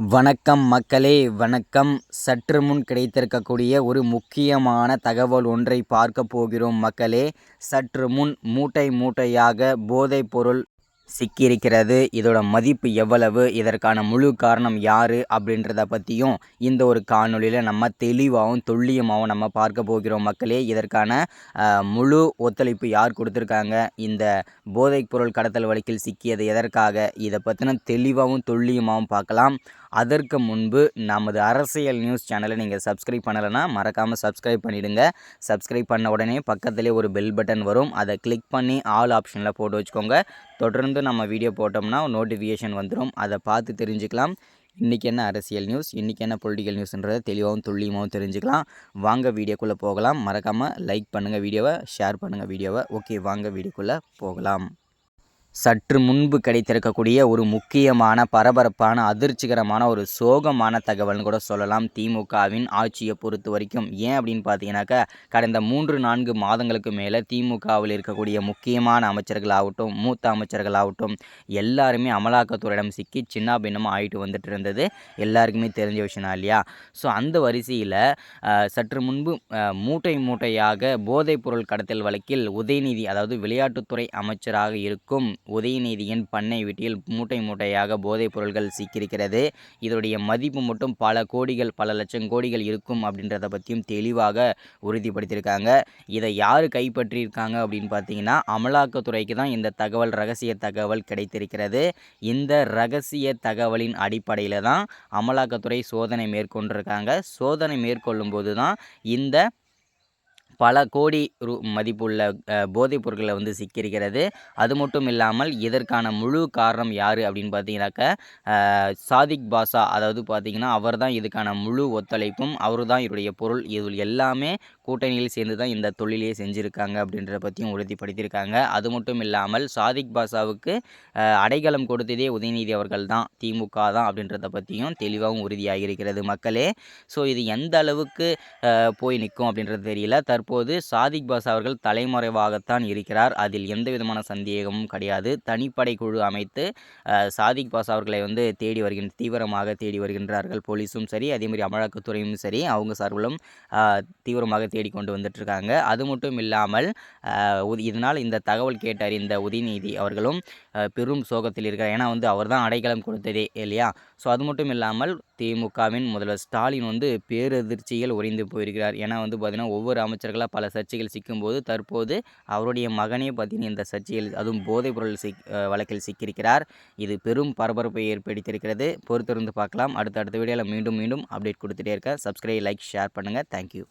வணக்கம் மக்களே, வணக்கம். சற்று முன் கிடைத்திருக்கக்கூடிய ஒரு முக்கியமான தகவல் ஒன்றை பார்க்க போகிறோம் மக்களே. சற்று முன் மூட்டை மூட்டையாக போதைப் பொருள் சிக்கியிருக்கிறது. இதோட மதிப்பு எவ்வளவு, இதற்கான முழு காரணம் யார் அப்படின்றத பற்றியும் இந்த ஒரு காணொலியில் நம்ம தெளிவாகவும் துல்லியமாகவும் நம்ம பார்க்க போகிறோம் மக்களே. இதற்கான முழு ஒத்துழைப்பு யார் கொடுத்துருக்காங்க, இந்த போதைப் பொருள் கடத்தல் வழக்கில் சிக்கியது எதற்காக, இதை பற்றின தெளிவாகவும் துல்லியமாகவும் பார்க்கலாம். அதற்கு முன்பு நமது அரசியல் நியூஸ் சேனலை நீங்கள் சப்ஸ்கிரைப் பண்ணலைன்னா மறக்காமல் சப்ஸ்கிரைப் பண்ணிவிடுங்க. சப்ஸ்கிரைப் பண்ண உடனே பக்கத்துலேயே ஒரு பெல் பட்டன் வரும், அதை கிளிக் பண்ணி ஆல் ஆப்ஷனில் போட்டு வச்சுக்கோங்க. தொடர்ந்து நம்ம வீடியோ போட்டோம்னா நோட்டிஃபிகேஷன் வந்துடும், அதை பார்த்து தெரிஞ்சுக்கலாம். இன்றைக்கி என்ன அரசியல் நியூஸ், இன்றைக்கி என்ன பொலிட்டிக்கல் நியூஸ்ன்றதை தெளிவாகவும் துல்லியமாகவும் தெரிஞ்சுக்கலாம். வாங்க வீடியோக்குள்ளே போகலாம். மறக்காமல் லைக் பண்ணுங்கள் வீடியோவை, ஷேர் பண்ணுங்கள் வீடியோவை. ஓகே, வாங்க வீடியோக்குள்ளே போகலாம். சற்று முன்பு கிடைத்திருக்கக்கூடிய ஒரு முக்கியமான பரபரப்பான அதிர்ச்சிகரமான ஒரு சோகமான தகவல்னு கூட சொல்லலாம் திமுகவின் ஆட்சியை பொறுத்த வரைக்கும். ஏன் அப்படின்னு பார்த்தீங்கன்னாக்கா, கடந்த 3-4 மாதங்களுக்கு மேலே திமுகவில் இருக்கக்கூடிய முக்கியமான அமைச்சர்களாகட்டும், மூத்த அமைச்சர்களாகட்டும், எல்லாருமே அமலாக்கத்துறையிடம் சிக்கி சின்ன பின்னமாக ஆகிட்டு வந்துட்டு இருந்தது எல்லாருக்குமே தெரிஞ்ச விஷயம் தான் இல்லையா. ஸோ அந்த வரிசையில் சற்று முன்பு மூட்டை மூட்டையாக போதைப் பொருள் கடத்தல் வழக்கில் உதயநிதி, அதாவது விளையாட்டுத்துறை அமைச்சராக இருக்கும் உதயநிதியின் பண்ணை வீட்டில் மூட்டை மூட்டையாக போதைப் பொருட்கள் சிக்கியிருக்கிறது. இதனுடைய மதிப்பு மட்டும் பல கோடிகள், பல லட்சம் கோடிகள் இருக்கும் அப்படின்றத பற்றியும் தெளிவாக உறுதிப்படுத்தியிருக்காங்க. இதை யார் கைப்பற்றியிருக்காங்க அப்படின்னு பார்த்தீங்கன்னா, அமலாக்கத்துறைக்கு தான் இந்த தகவல், ரகசிய தகவல் கிடைத்திருக்கிறது. இந்த ரகசிய தகவலின் அடிப்படையில் தான் அமலாக்கத்துறை சோதனை மேற்கொண்டிருக்காங்க. சோதனை மேற்கொள்ளும் போது தான் இந்த பல கோடி மதிப்புள்ள போதைப் பொருட்களை சிக்கியிருக்கிறது. அது மட்டும் இல்லாமல் இதற்கான முழு காரணம் யார் அப்படின்னு பார்த்தீங்கன்னாக்கா, சாதிக் பாஷா, அதாவது பார்த்தீங்கன்னா அவர் தான் இதுக்கான முழு ஒத்துழைப்பும், அவர் தான் இதனுடைய பொருள், இது எல்லாமே கூட்டணியில் சேர்ந்து தான் இந்த தொழிலையே செஞ்சுருக்காங்க அப்படின்றத பற்றியும் உறுதிப்படுத்தியிருக்காங்க. அது மட்டும் இல்லாமல் சாதிக் பாஷாவுக்கு அடைக்கலம் கொடுத்ததே உதயநிதி அவர்கள் தான், திமுக தான் அப்படின்றத பற்றியும் தெளிவாகவும் உறுதியாகியிருக்கிறது மக்களே. ஸோ இது எந்த அளவுக்கு போய் நிற்கும் அப்படின்றது தெரியல. தற்போது சாதிக் பாஷா அவர்கள் தலைமறைவாகத்தான் இருக்கிறார், அதில் எந்த விதமான சந்தேகமும் கிடையாது. தனிப்படை குழு அமைத்து சாதிக் பாஷா அவர்களை தீவிரமாக தேடி வருகின்றார்கள். போலீஸும் சரி, அதேமாதிரி அமலாக்கத்துறையும் சரி, அவங்க சார்பிலும் தீவிரமாக தேடிக்கொண்டு வந்துட்டுருக்காங்க. அது மட்டும் இல்லாமல் இதனால் இந்த தகவல் கேட்டறிந்த உதயநிதி அவர்களும் பெரும் சோகத்தில் இருக்கிறார். ஏன்னா அவர் தான் அடைக்கலம் கொடுத்ததே இல்லையா. ஸோ அது மட்டும் இல்லாமல் திமுகவின் முதல்வர் ஸ்டாலின் பேரதிர்ச்சியில் உறைந்து போயிருக்கிறார். ஏன்னா பார்த்திங்கன்னா, ஒவ்வொரு அமைச்சர்களாக பல சர்ச்சைகள் சிக்கும்போது தற்போது அவருடைய மகனே பார்த்திங்கன்னா இந்த சர்ச்சையில், அதுவும் போதைப் பொருள் வழக்கில் சிக்கியிருக்கிறார். இது பெரும் பரபரப்பை ஏற்படுத்தியிருக்கிறது. பொறுத்திருந்து பார்க்கலாம். அடுத்த வீடியோவில் மீண்டும் அப்டேட் கொடுத்துட்டே இருக்கேன். சப்ஸ்கிரைப், லைக், ஷேர் பண்ணுங்கள். தேங்க்யூ.